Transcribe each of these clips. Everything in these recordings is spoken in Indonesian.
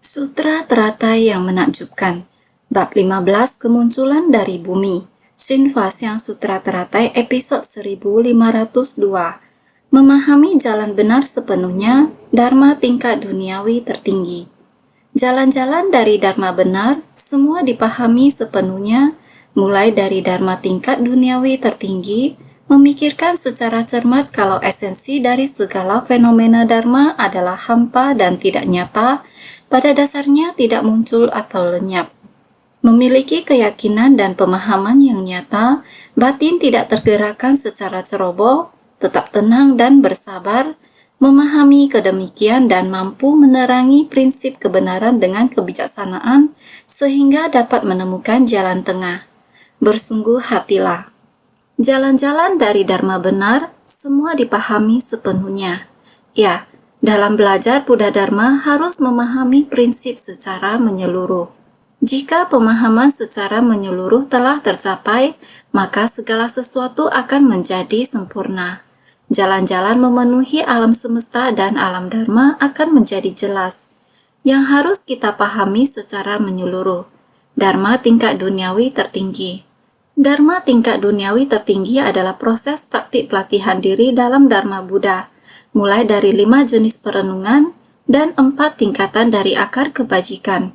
Sutra teratai yang menakjubkan. Bab 15 Kemunculan dari Bumi. Shinfasyang Sutra Teratai episode 1502. Memahami jalan benar sepenuhnya, Dharma tingkat duniawi tertinggi. Jalan-jalan dari Dharma benar semua dipahami sepenuhnya, mulai dari Dharma tingkat duniawi tertinggi, memikirkan secara cermat kalau esensi dari segala fenomena Dharma adalah hampa dan tidak nyata, pada dasarnya tidak muncul atau lenyap. Memiliki keyakinan dan pemahaman yang nyata, batin tidak tergerakkan secara ceroboh, tetap tenang dan bersabar, memahami kedemikian dan mampu menerangi prinsip kebenaran dengan kebijaksanaan, sehingga dapat menemukan jalan tengah. Bersungguh hatilah. Jalan-jalan dari Dharma benar, semua dipahami sepenuhnya. Ya, dalam belajar Buddha Dharma harus memahami prinsip secara menyeluruh. Jika pemahaman secara menyeluruh telah tercapai, maka segala sesuatu akan menjadi sempurna. Jalan-jalan memenuhi alam semesta dan alam Dharma akan menjadi jelas. Yang harus kita pahami secara menyeluruh, Dharma tingkat duniawi tertinggi. Dharma tingkat duniawi tertinggi adalah proses praktik pelatihan diri dalam Dharma Buddha, mulai dari 5 jenis perenungan dan 4 tingkatan dari akar kebajikan,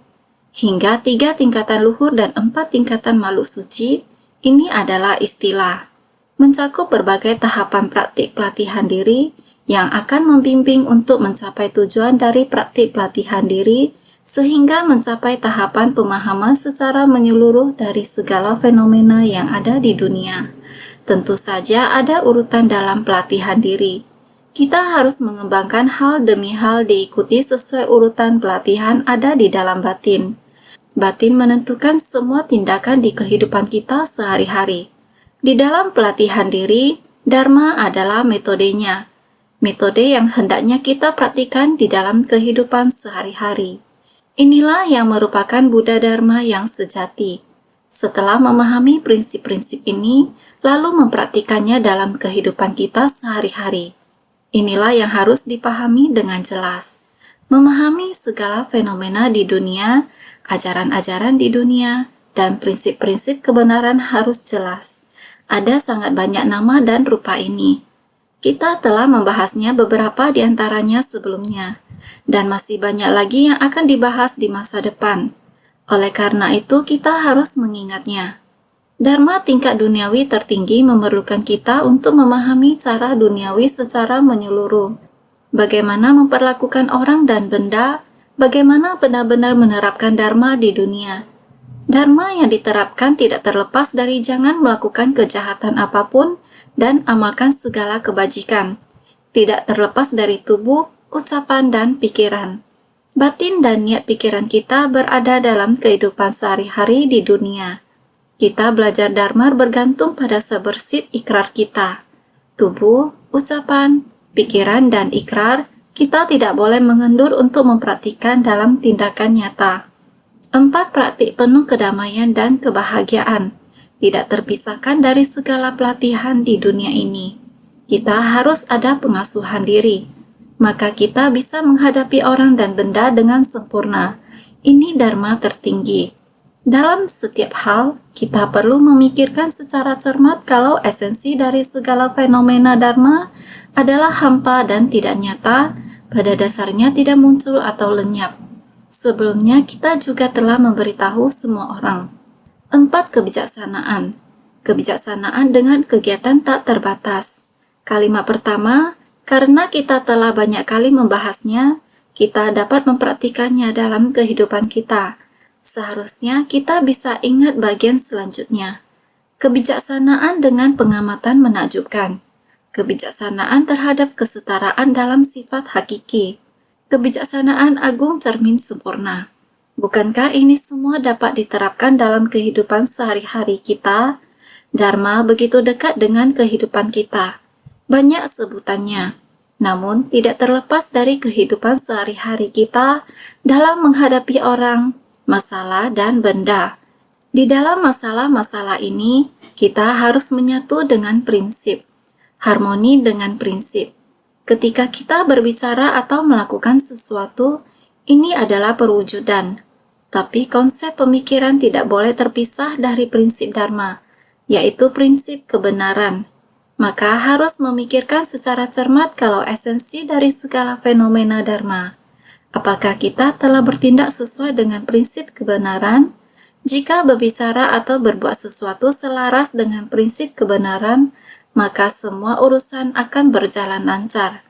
hingga 3 tingkatan luhur dan 4 tingkatan makhluk suci. Ini adalah istilah, mencakup berbagai tahapan praktik pelatihan diri yang akan membimbing untuk mencapai tujuan dari praktik pelatihan diri, sehingga mencapai tahapan pemahaman secara menyeluruh dari segala fenomena yang ada di dunia. Tentu saja ada urutan dalam pelatihan diri. Kita harus mengembangkan hal demi hal diikuti sesuai urutan pelatihan ada di dalam batin. Batin menentukan semua tindakan di kehidupan kita sehari-hari. Di dalam pelatihan diri, Dharma adalah metodenya. Metode yang hendaknya kita praktikkan di dalam kehidupan sehari-hari. Inilah yang merupakan Buddha Dharma yang sejati. Setelah memahami prinsip-prinsip ini, lalu mempraktikannya dalam kehidupan kita sehari-hari. Inilah yang harus dipahami dengan jelas. Memahami segala fenomena di dunia, ajaran-ajaran di dunia, dan prinsip-prinsip kebenaran harus jelas. Ada sangat banyak nama dan rupa ini. Kita telah membahasnya beberapa di antaranya sebelumnya, dan masih banyak lagi yang akan dibahas di masa depan. Oleh karena itu, kita harus mengingatnya. Dharma tingkat duniawi tertinggi memerlukan kita untuk memahami cara duniawi secara menyeluruh. Bagaimana memperlakukan orang dan benda, bagaimana benar-benar menerapkan Dharma di dunia. Dharma yang diterapkan tidak terlepas dari jangan melakukan kejahatan apapun dan amalkan segala kebajikan. Tidak terlepas dari tubuh, ucapan, dan pikiran. Batin dan niat pikiran kita berada dalam kehidupan sehari-hari di dunia. Kita belajar Dharma bergantung pada sebersit ikrar kita. Tubuh, ucapan, pikiran, dan ikrar kita tidak boleh mengendur untuk mempraktikkan dalam tindakan nyata. 4 praktik penuh kedamaian dan kebahagiaan tidak terpisahkan dari segala pelatihan di dunia ini. Kita harus ada pengasuhan diri, maka kita bisa menghadapi orang dan benda dengan sempurna. Ini Dharma tertinggi. Dalam setiap hal, kita perlu memikirkan secara cermat kalau esensi dari segala fenomena Dharma adalah hampa dan tidak nyata, pada dasarnya tidak muncul atau lenyap. Sebelumnya kita juga telah memberitahu semua orang. 4 kebijaksanaan. Kebijaksanaan dengan kegiatan tak terbatas. Kalimat pertama, karena kita telah banyak kali membahasnya, kita dapat mempraktikannya dalam kehidupan kita. Seharusnya kita bisa ingat bagian selanjutnya. Kebijaksanaan dengan pengamatan menakjubkan. Kebijaksanaan terhadap kesetaraan dalam sifat hakiki. Kebijaksanaan agung cermin sempurna. Bukankah ini semua dapat diterapkan dalam kehidupan sehari-hari kita? Dharma begitu dekat dengan kehidupan kita. Banyak sebutannya, namun tidak terlepas dari kehidupan sehari-hari kita dalam menghadapi orang, masalah, dan benda. Di dalam masalah-masalah ini, kita harus menyatu dengan prinsip, harmoni dengan prinsip. Ketika kita berbicara atau melakukan sesuatu, Ini adalah perwujudan, tapi konsep pemikiran tidak boleh terpisah dari prinsip Dharma, yaitu prinsip kebenaran. Maka harus memikirkan secara cermat kalau esensi dari segala fenomena Dharma. Apakah kita telah bertindak sesuai dengan prinsip kebenaran? Jika berbicara atau berbuat sesuatu selaras dengan prinsip kebenaran, maka semua urusan akan berjalan lancar.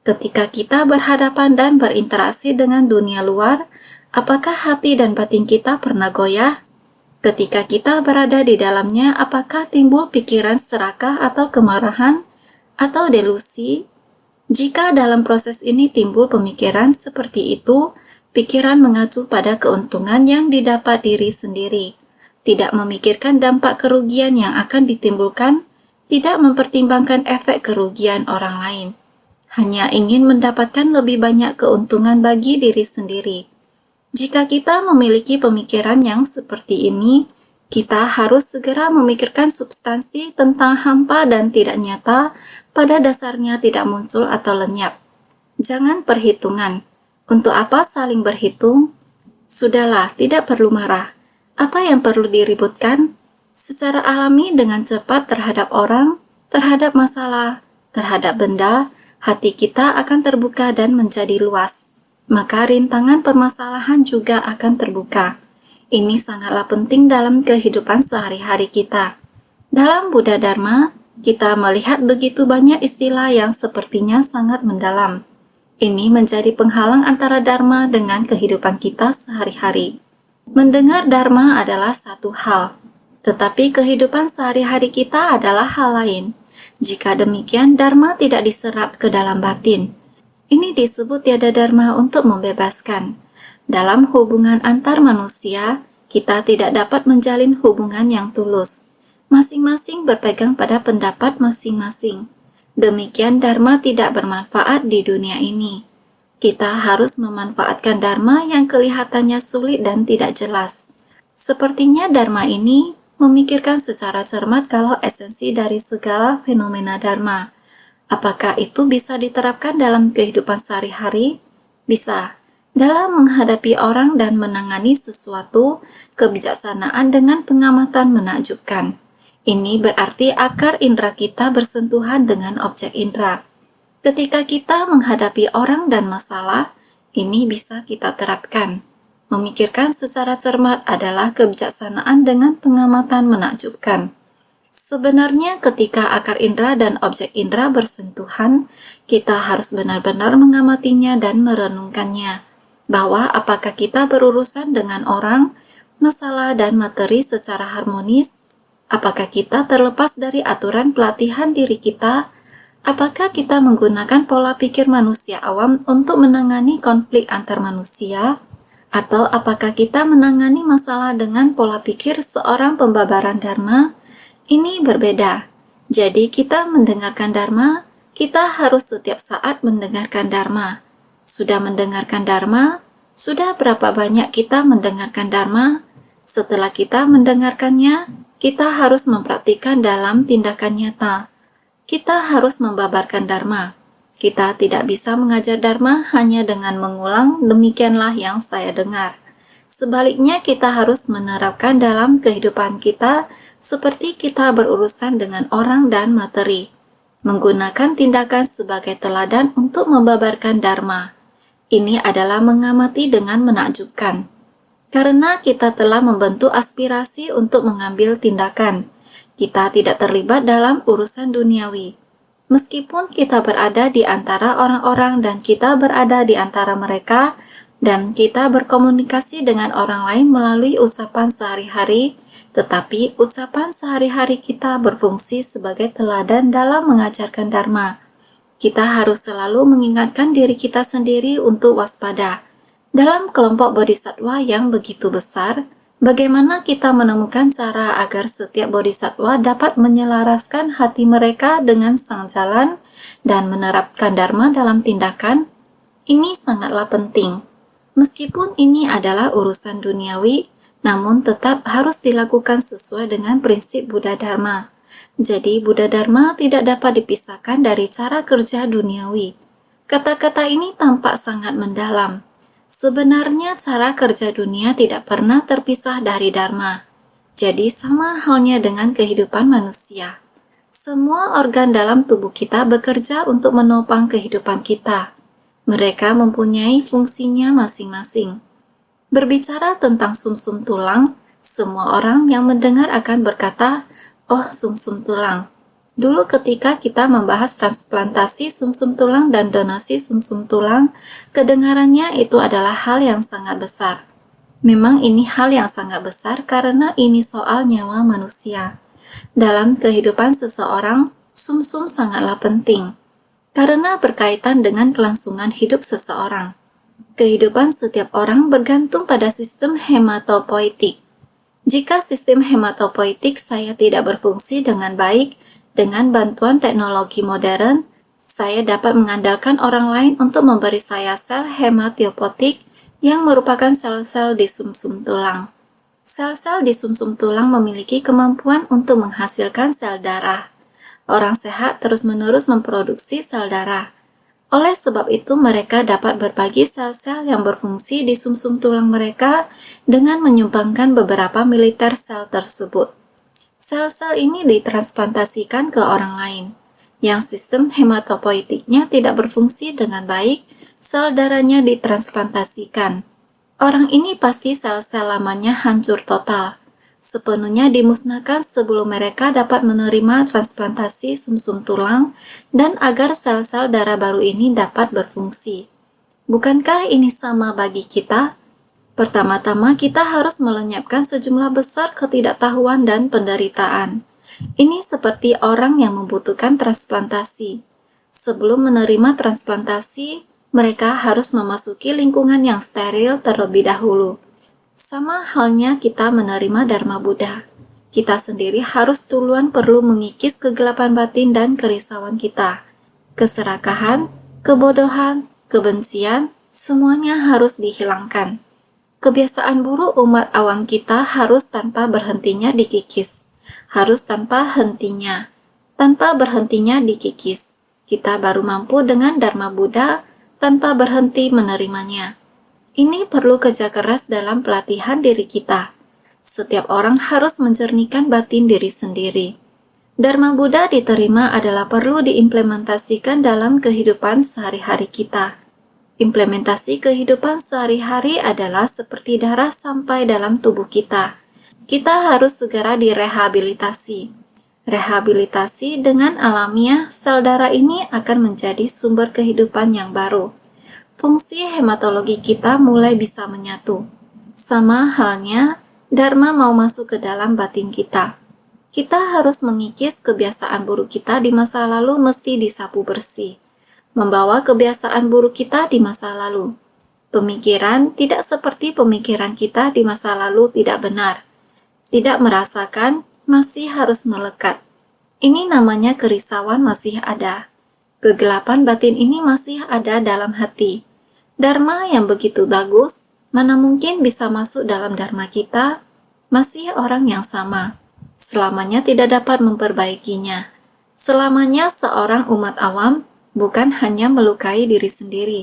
Ketika kita berhadapan dan berinteraksi dengan dunia luar, apakah hati dan batin kita pernah goyah? Ketika kita berada di dalamnya, apakah timbul pikiran serakah atau kemarahan atau delusi? Jika dalam proses ini timbul pemikiran seperti itu, pikiran mengacu pada keuntungan yang didapat diri sendiri, tidak memikirkan dampak kerugian yang akan ditimbulkan, tidak mempertimbangkan efek kerugian orang lain. Hanya ingin mendapatkan lebih banyak keuntungan bagi diri sendiri. Jika kita memiliki pemikiran yang seperti ini, kita harus segera memikirkan substansi tentang hampa dan tidak nyata, pada dasarnya tidak muncul atau lenyap. Jangan perhitungan. Untuk apa saling berhitung? Sudahlah, tidak perlu marah. Apa yang perlu diributkan? Secara alami dengan cepat terhadap orang, terhadap masalah, terhadap benda, hati kita akan terbuka dan menjadi luas. Maka rintangan permasalahan juga akan terbuka. Ini sangatlah penting dalam kehidupan sehari-hari kita. Dalam Buddha Dharma, kita melihat begitu banyak istilah yang sepertinya sangat mendalam. Ini menjadi penghalang antara Dharma dengan kehidupan kita sehari-hari. Mendengar Dharma adalah satu hal, tetapi kehidupan sehari-hari kita adalah hal lain. Jika demikian, Dharma tidak diserap ke dalam batin. Ini disebut tiada dharma untuk membebaskan. Dalam hubungan antar manusia, kita tidak dapat menjalin hubungan yang tulus. Masing-masing berpegang pada pendapat masing-masing. Demikian dharma tidak bermanfaat di dunia ini. Kita harus memanfaatkan dharma yang kelihatannya sulit dan tidak jelas. Sepertinya dharma ini memikirkan secara cermat kalau esensi dari segala fenomena dharma. Apakah itu bisa diterapkan dalam kehidupan sehari-hari? Bisa. Dalam menghadapi orang dan menangani sesuatu, kebijaksanaan dengan pengamatan menakjubkan. Ini berarti akar indera kita bersentuhan dengan objek indera. Ketika kita menghadapi orang dan masalah, ini bisa kita terapkan. Memikirkan secara cermat adalah kebijaksanaan dengan pengamatan menakjubkan. Sebenarnya ketika akar indera dan objek indera bersentuhan, kita harus benar-benar mengamatinya dan merenungkannya, bahwa apakah kita berurusan dengan orang, masalah dan materi secara harmonis, apakah kita terlepas dari aturan pelatihan diri kita, apakah kita menggunakan pola pikir manusia awam untuk menangani konflik antar manusia, atau apakah kita menangani masalah dengan pola pikir seorang pembabaran dharma. Ini berbeda. Jadi kita mendengarkan dharma, kita harus setiap saat mendengarkan dharma. Sudah mendengarkan dharma? Sudah berapa banyak kita mendengarkan dharma? Setelah kita mendengarkannya, kita harus mempraktikkan dalam tindakan nyata. Kita harus membabarkan dharma. Kita tidak bisa mengajar dharma hanya dengan mengulang demikianlah yang saya dengar. Sebaliknya kita harus menerapkan dalam kehidupan kita seperti kita berurusan dengan orang dan materi, menggunakan tindakan sebagai teladan untuk membabarkan dharma. Ini adalah mengamati dengan menakjubkan. Karena kita telah membentuk aspirasi untuk mengambil tindakan, kita tidak terlibat dalam urusan duniawi. Meskipun kita berada di antara orang-orang dan kita berada di antara mereka, dan kita berkomunikasi dengan orang lain melalui ucapan sehari-hari, tetapi ucapan sehari-hari kita berfungsi sebagai teladan dalam mengajarkan dharma. Kita harus selalu mengingatkan diri kita sendiri untuk waspada. Dalam kelompok bodhisattva yang begitu besar, bagaimana kita menemukan cara agar setiap bodhisattva dapat menyelaraskan hati mereka dengan sang jalan dan menerapkan dharma dalam tindakan? Ini sangatlah penting. Meskipun ini adalah urusan duniawi, namun tetap harus dilakukan sesuai dengan prinsip Buddha Dharma. Jadi Buddha Dharma tidak dapat dipisahkan dari cara kerja duniawi. Kata-kata ini tampak sangat mendalam. Sebenarnya cara kerja dunia tidak pernah terpisah dari Dharma. Jadi sama halnya dengan kehidupan manusia. Semua organ dalam tubuh kita bekerja untuk menopang kehidupan kita. Mereka mempunyai fungsinya masing-masing. Berbicara tentang sumsum tulang, semua orang yang mendengar akan berkata, "Oh, sumsum tulang." Dulu ketika kita membahas transplantasi sumsum tulang dan donasi sumsum tulang, kedengarannya itu adalah hal yang sangat besar. Memang ini hal yang sangat besar karena ini soal nyawa manusia. Dalam kehidupan seseorang, sumsum sangatlah penting, karena berkaitan dengan kelangsungan hidup seseorang. Kehidupan setiap orang bergantung pada sistem hematopoietik. Jika sistem hematopoietik saya tidak berfungsi dengan baik, dengan bantuan teknologi modern, saya dapat mengandalkan orang lain untuk memberi saya sel hematopoietik yang merupakan sel-sel di sumsum tulang. Sel-sel di sumsum tulang memiliki kemampuan untuk menghasilkan sel darah. Orang sehat terus-menerus memproduksi sel darah. Oleh sebab itu, mereka dapat berbagi sel-sel yang berfungsi di sumsum tulang mereka dengan menyumbangkan beberapa mililiter sel tersebut. Sel-sel ini ditransplantasikan ke orang lain, yang sistem hematopoietiknya tidak berfungsi dengan baik, sel darahnya ditransplantasikan. Orang ini pasti sel-sel lamanya hancur total, sepenuhnya dimusnahkan sebelum mereka dapat menerima transplantasi sumsum tulang dan agar sel-sel darah baru ini dapat berfungsi. Bukankah ini sama bagi kita? Pertama-tama kita harus melenyapkan sejumlah besar ketidaktahuan dan penderitaan. Ini seperti orang yang membutuhkan transplantasi. Sebelum menerima transplantasi, mereka harus memasuki lingkungan yang steril terlebih dahulu. Sama halnya kita menerima Dharma Buddha. Kita sendiri harus duluan perlu mengikis kegelapan batin dan kerisauan kita. Keserakahan, kebodohan, kebencian, semuanya harus dihilangkan. Kebiasaan buruk umat awam kita harus tanpa berhentinya dikikis. Harus tanpa hentinya. Tanpa berhentinya dikikis. Kita baru mampu dengan Dharma Buddha tanpa berhenti menerimanya. Ini perlu kerja keras dalam pelatihan diri kita. Setiap orang harus menjernihkan batin diri sendiri. Dharma Buddha diterima adalah perlu diimplementasikan dalam kehidupan sehari-hari kita. Implementasi kehidupan sehari-hari adalah seperti darah sampai dalam tubuh kita. Kita harus segera direhabilitasi. Rehabilitasi dengan alamiah, sel darah ini akan menjadi sumber kehidupan yang baru. Fungsi hematologi kita mulai bisa menyatu. Sama halnya, Dharma mau masuk ke dalam batin kita. Kita harus mengikis kebiasaan buruk kita di masa lalu mesti disapu bersih. Membawa kebiasaan buruk kita di masa lalu. Pemikiran tidak seperti pemikiran kita di masa lalu tidak benar. Tidak merasakan, masih harus melekat. Ini namanya kerisauan masih ada. Kegelapan batin ini masih ada dalam hati. Dharma yang begitu bagus, mana mungkin bisa masuk dalam dharma kita? Masih orang yang sama. Selamanya tidak dapat memperbaikinya. Selamanya seorang umat awam bukan hanya melukai diri sendiri.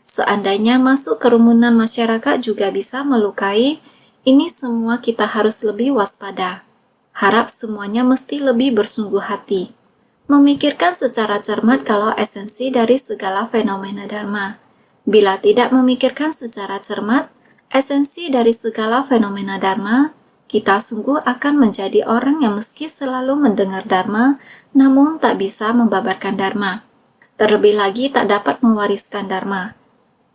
Seandainya masuk kerumunan masyarakat juga bisa melukai, ini semua kita harus lebih waspada. Harap semuanya mesti lebih bersungguh hati. Memikirkan secara cermat kalau esensi dari segala fenomena Dharma. Bila tidak memikirkan secara cermat, esensi dari segala fenomena Dharma, kita sungguh akan menjadi orang yang meski selalu mendengar Dharma, namun tak bisa membabarkan Dharma. Terlebih lagi tak dapat mewariskan Dharma.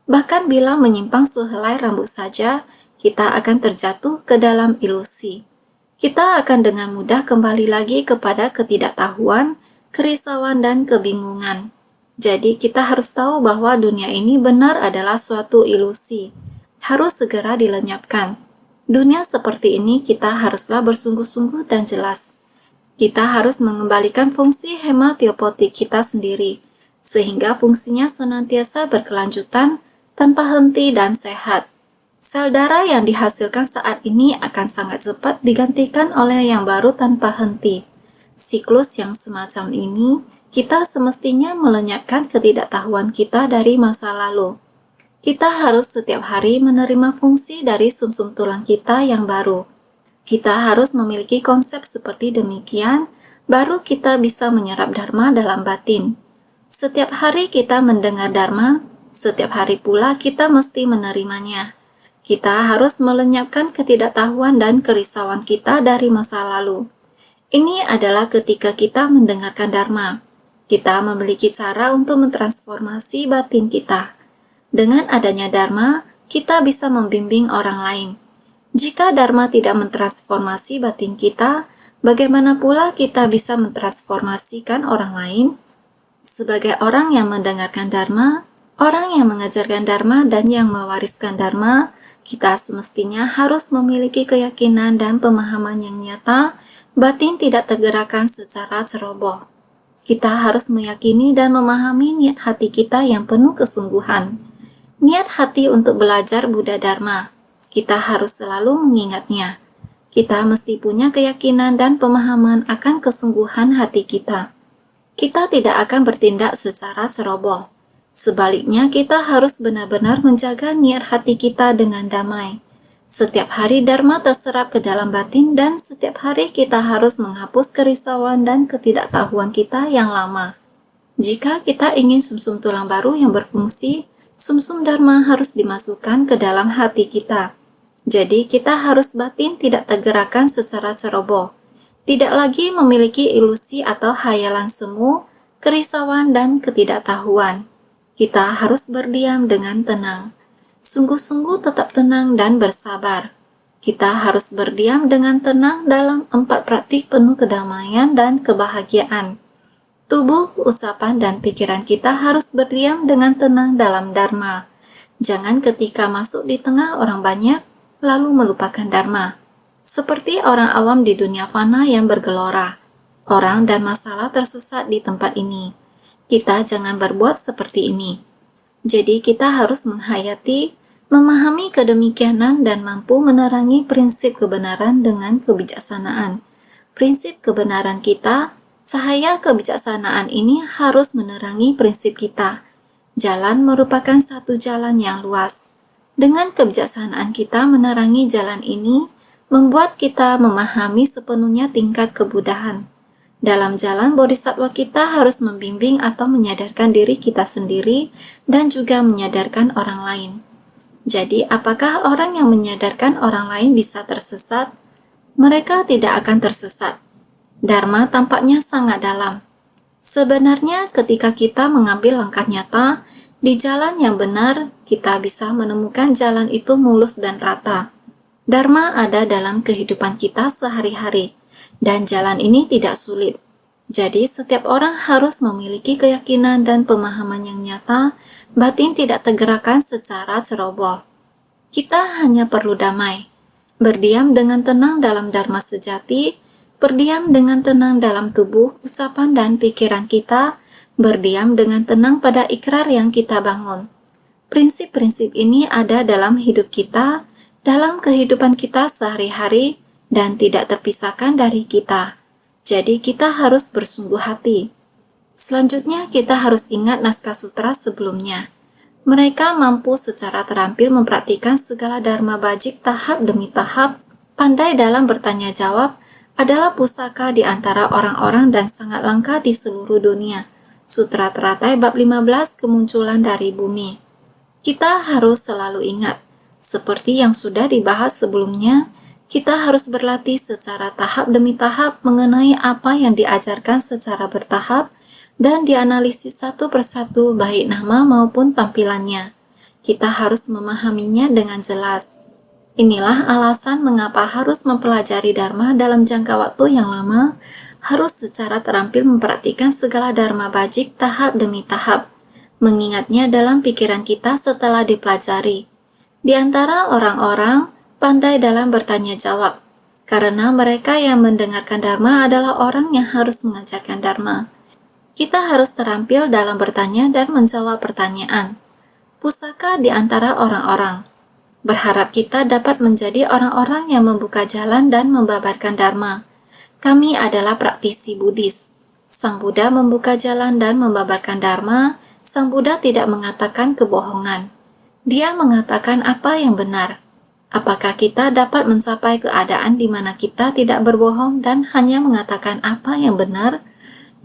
Bahkan bila menyimpang sehelai rambut saja, kita akan terjatuh ke dalam ilusi. Kita akan dengan mudah kembali lagi kepada ketidaktahuan, kerisauan, dan kebingungan. Jadi kita harus tahu bahwa dunia ini benar adalah suatu ilusi. Harus segera dilenyapkan. Dunia seperti ini kita haruslah bersungguh-sungguh dan jelas. Kita harus mengembalikan fungsi hematopoietik kita sendiri, sehingga fungsinya senantiasa berkelanjutan, tanpa henti dan sehat. Sel darah yang dihasilkan saat ini akan sangat cepat digantikan oleh yang baru tanpa henti. Siklus yang semacam ini, kita semestinya melenyapkan ketidaktahuan kita dari masa lalu. Kita harus setiap hari menerima fungsi dari sumsum tulang kita yang baru. Kita harus memiliki konsep seperti demikian, baru kita bisa menyerap dharma dalam batin. Setiap hari kita mendengar dharma, setiap hari pula kita mesti menerimanya. Kita harus melenyapkan ketidaktahuan dan kerisauan kita dari masa lalu. Ini adalah ketika kita mendengarkan dharma. Kita memiliki cara untuk mentransformasi batin kita. Dengan adanya dharma, kita bisa membimbing orang lain. Jika dharma tidak mentransformasi batin kita, bagaimana pula kita bisa mentransformasikan orang lain? Sebagai orang yang mendengarkan dharma, orang yang mengajarkan dharma dan yang mewariskan dharma, kita semestinya harus memiliki keyakinan dan pemahaman yang nyata, batin tidak tergerakkan secara ceroboh. Kita harus meyakini dan memahami niat hati kita yang penuh kesungguhan. Niat hati untuk belajar Buddha Dharma, kita harus selalu mengingatnya. Kita mesti punya keyakinan dan pemahaman akan kesungguhan hati kita. Kita tidak akan bertindak secara ceroboh. Sebaliknya, kita harus benar-benar menjaga niat hati kita dengan damai. Setiap hari Dharma terserap ke dalam batin dan setiap hari kita harus menghapus kerisauan dan ketidaktahuan kita yang lama. Jika kita ingin sumsum tulang baru yang berfungsi, sumsum Dharma harus dimasukkan ke dalam hati kita. Jadi, kita harus batin tidak tergerakkan secara ceroboh. Tidak lagi memiliki ilusi atau hayalan semu, kerisauan, dan ketidaktahuan. Kita harus berdiam dengan tenang. Sungguh-sungguh tetap tenang dan bersabar. Kita harus berdiam dengan tenang dalam 4 praktik penuh kedamaian dan kebahagiaan. Tubuh, ucapan, dan pikiran kita harus berdiam dengan tenang dalam Dharma. Jangan ketika masuk di tengah orang banyak, lalu melupakan Dharma. Seperti orang awam di dunia fana yang bergelora. Orang dan masalah tersesat di tempat ini. Kita jangan berbuat seperti ini. Jadi kita harus menghayati, memahami kedemikianan dan mampu menerangi prinsip kebenaran dengan kebijaksanaan. Prinsip kebenaran kita, cahaya kebijaksanaan ini harus menerangi prinsip kita. Jalan merupakan satu jalan yang luas. Dengan kebijaksanaan kita menerangi jalan ini, membuat kita memahami sepenuhnya tingkat kebudahan. Dalam jalan bodhisattva kita harus membimbing atau menyadarkan diri kita sendiri dan juga menyadarkan orang lain. Jadi, apakah orang yang menyadarkan orang lain bisa tersesat? Mereka tidak akan tersesat. Dharma tampaknya sangat dalam. Sebenarnya, ketika kita mengambil langkah nyata di jalan yang benar, kita bisa menemukan jalan itu mulus dan rata. Dharma ada dalam kehidupan kita sehari-hari, dan jalan ini tidak sulit. Jadi, setiap orang harus memiliki keyakinan dan pemahaman yang nyata, batin tidak tergerakkan secara ceroboh. Kita hanya perlu damai, berdiam dengan tenang dalam Dharma sejati, berdiam dengan tenang dalam tubuh, ucapan, dan pikiran kita, berdiam dengan tenang pada ikrar yang kita bangun. Prinsip-prinsip ini ada dalam hidup kita, dalam kehidupan kita sehari-hari, dan tidak terpisahkan dari kita. Jadi kita harus bersungguh hati. Selanjutnya kita harus ingat naskah sutra sebelumnya. Mereka mampu secara terampil mempraktikkan segala dharma bajik tahap demi tahap, pandai dalam bertanya jawab, adalah pusaka di antara orang-orang dan sangat langka di seluruh dunia. Sutra Teratai bab 15 kemunculan dari bumi. Kita harus selalu ingat, seperti yang sudah dibahas sebelumnya, kita harus berlatih secara tahap demi tahap mengenai apa yang diajarkan secara bertahap dan dianalisis satu persatu baik nama maupun tampilannya. Kita harus memahaminya dengan jelas. Inilah alasan mengapa harus mempelajari Dharma dalam jangka waktu yang lama, harus secara terampil mempraktikkan segala Dharma bajik tahap demi tahap, mengingatnya dalam pikiran kita setelah dipelajari. Di antara orang-orang, pandai dalam bertanya jawab, karena mereka yang mendengarkan Dharma adalah orang yang harus mengajarkan Dharma. Kita harus terampil dalam bertanya dan menjawab pertanyaan. Pusaka di antara orang-orang. Berharap kita dapat menjadi orang-orang yang membuka jalan dan membabarkan Dharma. Kami adalah praktisi Buddhis. Sang Buddha membuka jalan dan membabarkan Dharma. Sang Buddha tidak mengatakan kebohongan. Dia mengatakan apa yang benar. Apakah kita dapat mencapai keadaan di mana kita tidak berbohong dan hanya mengatakan apa yang benar?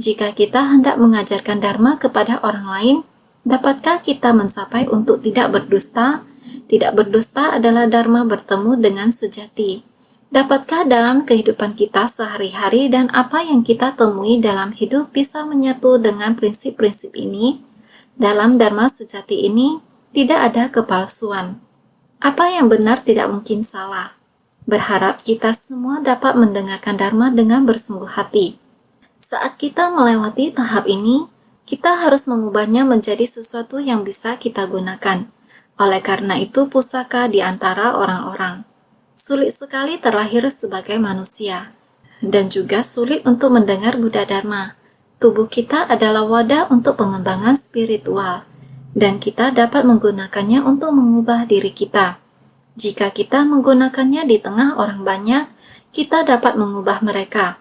Jika kita hendak mengajarkan dharma kepada orang lain, dapatkah kita mencapai untuk tidak berdusta? Tidak berdusta adalah dharma bertemu dengan sejati. Dapatkah dalam kehidupan kita sehari-hari dan apa yang kita temui dalam hidup bisa menyatu dengan prinsip-prinsip ini? Dalam dharma sejati ini, tidak ada kepalsuan. Apa yang benar tidak mungkin salah. Berharap kita semua dapat mendengarkan dharma dengan bersungguh hati. Saat kita melewati tahap ini, kita harus mengubahnya menjadi sesuatu yang bisa kita gunakan. Oleh karena itu, pusaka di antara orang-orang. Sulit sekali terlahir sebagai manusia, dan juga sulit untuk mendengar Buddha Dharma. Tubuh kita adalah wadah untuk pengembangan spiritual, dan kita dapat menggunakannya untuk mengubah diri kita. Jika kita menggunakannya di tengah orang banyak, kita dapat mengubah mereka.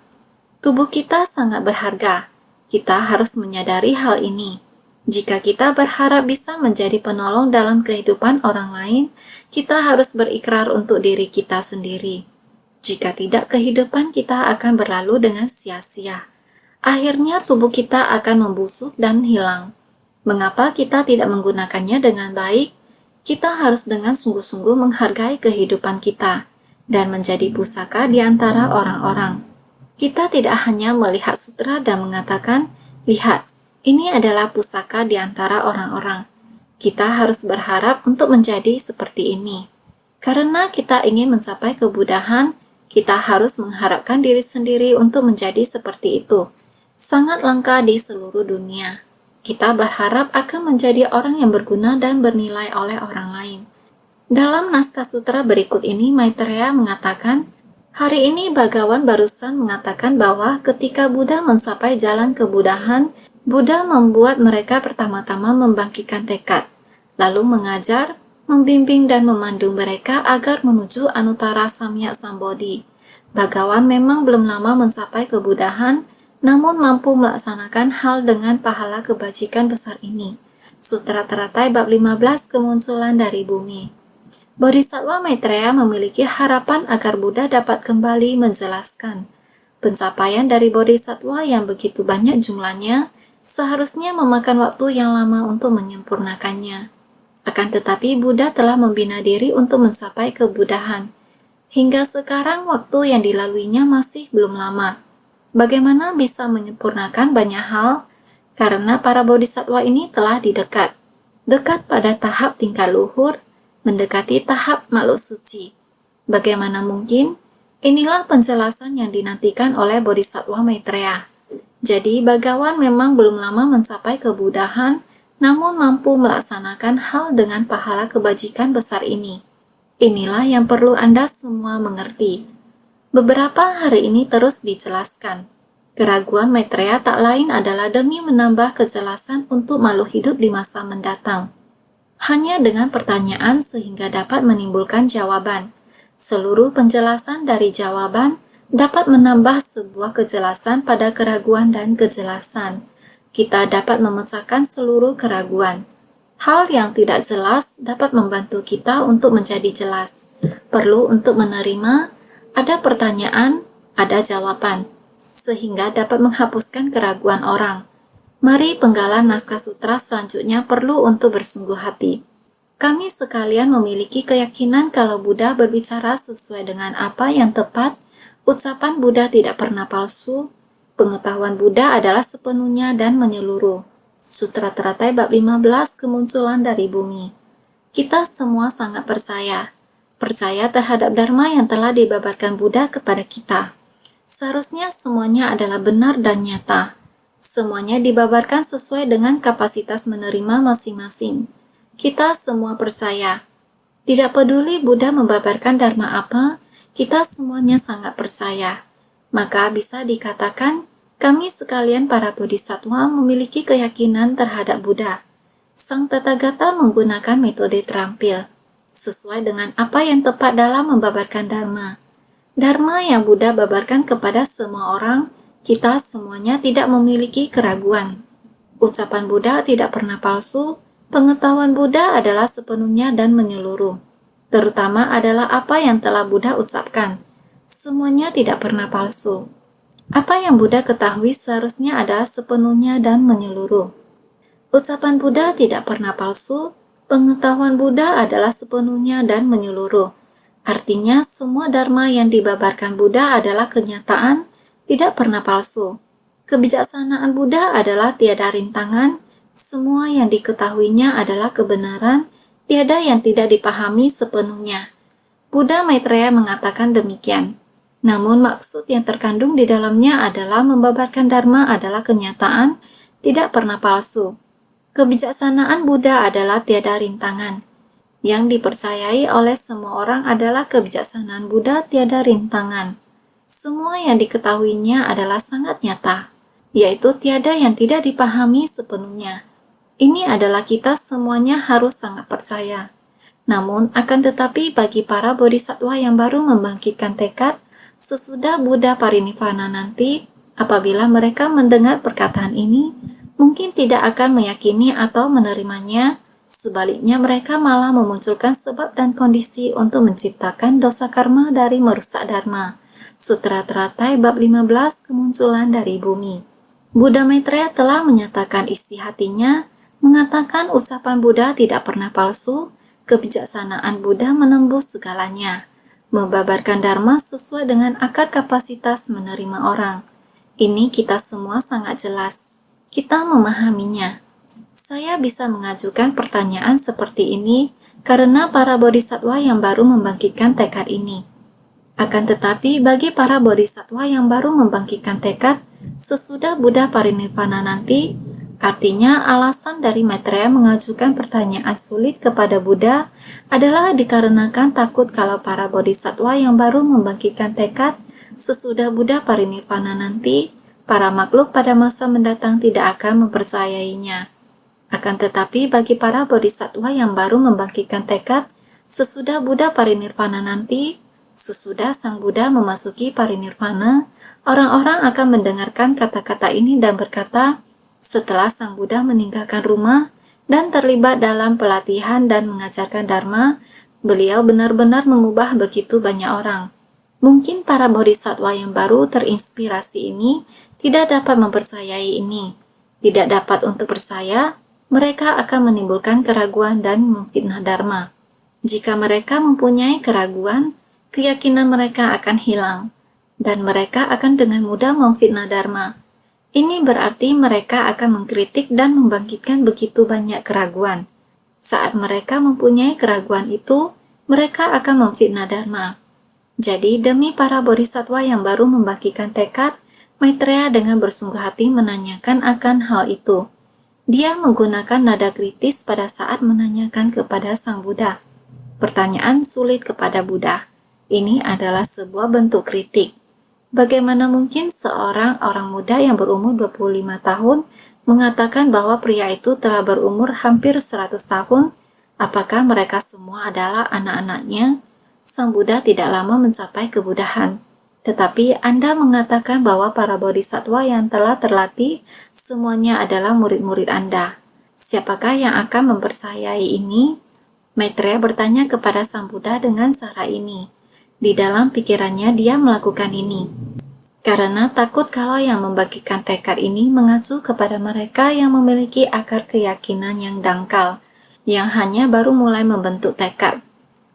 Tubuh kita sangat berharga. Kita harus menyadari hal ini. Jika kita berharap bisa menjadi penolong dalam kehidupan orang lain, kita harus berikrar untuk diri kita sendiri. Jika tidak, kehidupan kita akan berlalu dengan sia-sia. Akhirnya tubuh kita akan membusuk dan hilang. Mengapa kita tidak menggunakannya dengan baik? Kita harus dengan sungguh-sungguh menghargai kehidupan kita dan menjadi pusaka di antara orang-orang. Kita tidak hanya melihat sutra dan mengatakan, "Lihat, ini adalah pusaka di antara orang-orang." Kita harus berharap untuk menjadi seperti ini. Karena kita ingin mencapai kebudahan, kita harus mengharapkan diri sendiri untuk menjadi seperti itu. Sangat langka di seluruh dunia. Kita berharap akan menjadi orang yang berguna dan bernilai oleh orang lain. Dalam naskah sutra berikut ini, Maitreya mengatakan, hari ini Bhagawan barusan mengatakan bahwa ketika Buddha mencapai jalan kebudahan, Buddha membuat mereka pertama-tama membangkitkan tekad, lalu mengajar, membimbing dan memandu mereka agar menuju Anuttara Samyak Sambodhi. Bhagawan memang belum lama mencapai kebudahan, namun mampu melaksanakan hal dengan pahala kebajikan besar ini. Sutra Teratai bab 15 kemunculan dari bumi. Bodhisattva Maitreya memiliki harapan agar Buddha dapat kembali menjelaskan. Pencapaian dari bodhisattva yang begitu banyak jumlahnya seharusnya memakan waktu yang lama untuk menyempurnakannya. Akan tetapi Buddha telah membina diri untuk mencapai kebudahan. Hingga sekarang waktu yang dilaluinya masih belum lama. Bagaimana bisa menyempurnakan banyak hal? Karena para bodhisattva ini telah didekat. Dekat pada tahap tingkat luhur, mendekati tahap makhluk suci. Bagaimana mungkin? Inilah penjelasan yang dinantikan oleh bodhisattva Maitreya. Jadi, Bhagawan memang belum lama mencapai kebudahan, namun mampu melaksanakan hal dengan pahala kebajikan besar ini. Inilah yang perlu Anda semua mengerti. Beberapa hari ini terus dijelaskan. Keraguan Maitreya tak lain adalah demi menambah kejelasan untuk makhluk hidup di masa mendatang. Hanya dengan pertanyaan sehingga dapat menimbulkan jawaban. Seluruh penjelasan dari jawaban dapat menambah sebuah kejelasan pada keraguan dan kejelasan. Kita dapat memecahkan seluruh keraguan. Hal yang tidak jelas dapat membantu kita untuk menjadi jelas. Perlu untuk menerima, ada pertanyaan, ada jawaban, sehingga dapat menghapuskan keraguan orang. Mari penggalan naskah sutra selanjutnya perlu untuk bersungguh hati. Kami sekalian memiliki keyakinan kalau Buddha berbicara sesuai dengan apa yang tepat. Ucapan Buddha tidak pernah palsu. Pengetahuan Buddha adalah sepenuhnya dan menyeluruh. Sutra Teratai bab 15 kemunculan dari bumi. Kita semua sangat percaya terhadap dharma yang telah dibabarkan Buddha kepada kita. Seharusnya semuanya adalah benar dan nyata. Semuanya dibabarkan sesuai dengan kapasitas menerima masing-masing. Kita semua percaya. Tidak peduli Buddha membabarkan dharma apa, kita semuanya sangat percaya. Maka bisa dikatakan, kami sekalian para bodhisattva memiliki keyakinan terhadap Buddha. Sang Tathagata menggunakan metode terampil, sesuai dengan apa yang tepat dalam membabarkan dharma. Dharma yang Buddha babarkan kepada semua orang, kita semuanya tidak memiliki keraguan. Ucapan Buddha tidak pernah palsu, Pengetahuan Buddha adalah sepenuhnya dan menyeluruh, terutama adalah apa yang telah Buddha ucapkan. Semuanya tidak pernah palsu. Apa yang Buddha ketahui seharusnya adalah sepenuhnya dan menyeluruh. Ucapan Buddha tidak pernah palsu, pengetahuan Buddha adalah sepenuhnya dan menyeluruh. Artinya, semua dharma yang dibabarkan Buddha adalah kenyataan, tidak pernah palsu. Kebijaksanaan Buddha adalah tiada rintangan, semua yang diketahuinya adalah kebenaran, tiada yang tidak dipahami sepenuhnya. Buddha Maitreya mengatakan demikian. Namun maksud yang terkandung di dalamnya adalah membabarkan dharma adalah kenyataan, tidak pernah palsu. Kebijaksanaan Buddha adalah tiada rintangan. Yang dipercayai oleh semua orang adalah kebijaksanaan Buddha tiada rintangan. Semua yang diketahuinya adalah sangat nyata, yaitu tiada yang tidak dipahami sepenuhnya. Ini adalah kita semuanya harus sangat percaya. Namun, akan tetapi bagi para bodhisattva yang baru membangkitkan tekad, sesudah Buddha parinibbana nanti, apabila mereka mendengar perkataan ini, mungkin tidak akan meyakini atau menerimanya, sebaliknya mereka malah memunculkan sebab dan kondisi untuk menciptakan dosa karma dari merusak dharma. Sutra Teratai bab 15 kemunculan dari bumi. Buddha Maitreya telah menyatakan isi hatinya, mengatakan ucapan Buddha tidak pernah palsu, kebijaksanaan Buddha menembus segalanya, membabarkan dharma sesuai dengan akar kapasitas menerima orang. Ini kita semua sangat jelas. Kita memahaminya. Saya bisa mengajukan pertanyaan seperti ini karena para bodhisattva yang baru membangkitkan tekad ini. Akan tetapi bagi para bodhisattva yang baru membangkitkan tekad sesudah Buddha parinibbana nanti, artinya alasan dari Maitreya mengajukan pertanyaan sulit kepada Buddha adalah dikarenakan takut kalau para bodhisattva yang baru membangkitkan tekad sesudah Buddha parinibbana nanti, para makhluk pada masa mendatang tidak akan mempercayainya. Akan tetapi bagi para bodhisattva yang baru membangkitkan tekad, sesudah Buddha parinibbana nanti, sesudah Sang Buddha memasuki parinibbana, orang-orang akan mendengarkan kata-kata ini dan berkata, setelah Sang Buddha meninggalkan rumah dan terlibat dalam pelatihan dan mengajarkan dharma, beliau benar-benar mengubah begitu banyak orang. Mungkin para bodhisattva yang baru terinspirasi ini tidak dapat mempercayai ini, tidak dapat untuk percaya, mereka akan menimbulkan keraguan dan memfitnah dharma. Jika mereka mempunyai keraguan, keyakinan mereka akan hilang, dan mereka akan dengan mudah memfitnah dharma. Ini berarti mereka akan mengkritik dan membangkitkan begitu banyak keraguan. Saat mereka mempunyai keraguan itu, mereka akan memfitnah dharma. Jadi, demi para bodhisattva yang baru membangkitkan tekad, Maitreya dengan bersungguh hati menanyakan akan hal itu. Dia menggunakan nada kritis pada saat menanyakan kepada Sang Buddha. Pertanyaan sulit kepada Buddha. Ini adalah sebuah bentuk kritik. Bagaimana mungkin seorang orang muda yang berumur 25 tahun mengatakan bahwa pria itu telah berumur hampir 100 tahun? Apakah mereka semua adalah anak-anaknya? Sang Buddha tidak lama mencapai kebudahan. Tetapi Anda mengatakan bahwa para bodhisattva yang telah terlatih semuanya adalah murid-murid Anda. Siapakah yang akan mempercayai ini? Maitreya bertanya kepada Sang Buddha dengan cara ini. Di dalam pikirannya dia melakukan ini. Karena takut kalau yang membagikan tekad ini mengacu kepada mereka yang memiliki akar keyakinan yang dangkal, yang hanya baru mulai membentuk tekad.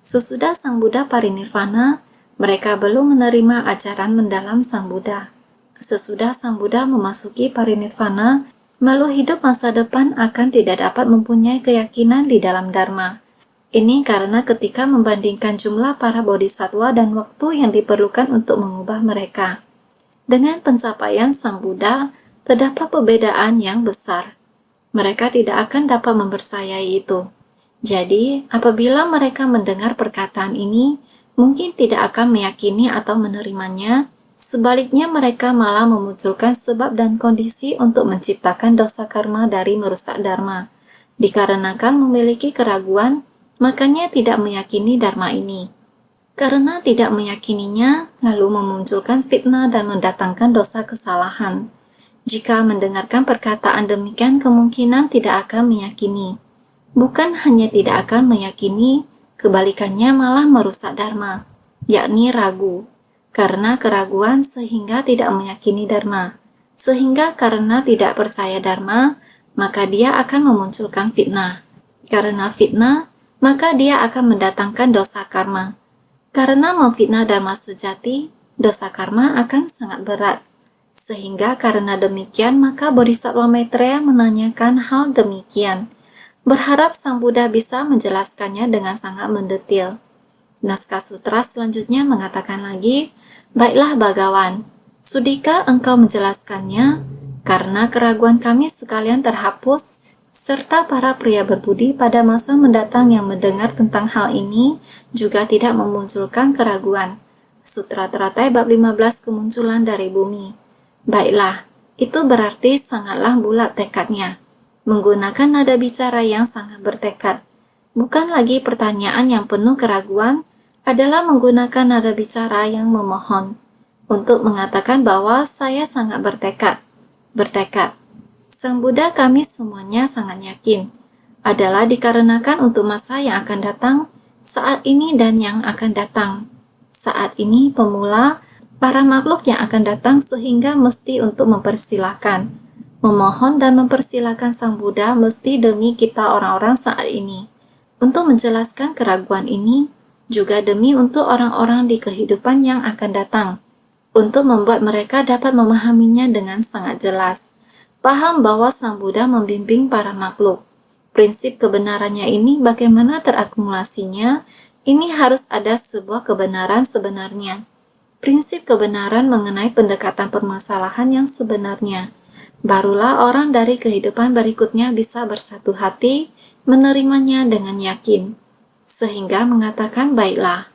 Sesudah Sang Buddha parinibbana, mereka belum menerima ajaran mendalam Sang Buddha. Sesudah Sang Buddha memasuki parinibbana, makhluk hidup masa depan akan tidak dapat mempunyai keyakinan di dalam Dharma. Ini karena ketika membandingkan jumlah para bodhisattva dan waktu yang diperlukan untuk mengubah mereka. Dengan pencapaian Sang Buddha, terdapat perbedaan yang besar. Mereka tidak akan dapat mempercayai itu. Jadi, apabila mereka mendengar perkataan ini, mungkin tidak akan meyakini atau menerimanya, sebaliknya mereka malah memunculkan sebab dan kondisi untuk menciptakan dosa karma dari merusak dharma. Dikarenakan memiliki keraguan, makanya tidak meyakini dharma ini. Karena tidak meyakininya, lalu memunculkan fitnah dan mendatangkan dosa kesalahan. Jika mendengarkan perkataan demikian, kemungkinan tidak akan meyakini. bukan hanya tidak akan meyakini, kebalikannya malah merusak dharma, yakni ragu. Karena keraguan sehingga tidak meyakini dharma. Sehingga karena tidak percaya dharma, maka dia akan memunculkan fitnah. Karena fitnah, maka dia akan mendatangkan dosa karma. Karena memfitnah dharma sejati, dosa karma akan sangat berat. Sehingga karena demikian, maka Bodhisattva Maitreya menanyakan hal demikian, berharap Sang Buddha bisa menjelaskannya dengan sangat mendetil. Naskah sutra selanjutnya mengatakan lagi, "Baiklah Bhagawan, sudikah engkau menjelaskannya? Karena keraguan kami sekalian terhapus, serta para pria berbudi pada masa mendatang yang mendengar tentang hal ini juga tidak memunculkan keraguan." Sutra Teratai bab 15 kemunculan dari bumi. Baiklah, itu berarti sangatlah bulat tekadnya. Menggunakan nada bicara yang sangat bertekad. Bukan lagi pertanyaan yang penuh keraguan, adalah menggunakan nada bicara yang memohon untuk mengatakan bahwa saya sangat bertekad. Sang Buddha kami semuanya sangat yakin adalah dikarenakan untuk masa yang akan datang, saat ini dan yang akan datang. Saat ini pemula, para makhluk yang akan datang sehingga mesti untuk mempersilahkan, memohon dan mempersilahkan Sang Buddha mesti demi kita orang-orang saat ini. Untuk menjelaskan keraguan ini, juga demi untuk orang-orang di kehidupan yang akan datang, untuk membuat mereka dapat memahaminya dengan sangat jelas. Paham bahwa Sang Buddha membimbing para makhluk. Prinsip kebenarannya ini bagaimana terakumulasinya, ini harus ada sebuah kebenaran sebenarnya. Prinsip kebenaran mengenai pendekatan permasalahan yang sebenarnya. Barulah orang dari kehidupan berikutnya bisa bersatu hati, menerimanya dengan yakin. Sehingga mengatakan baiklah.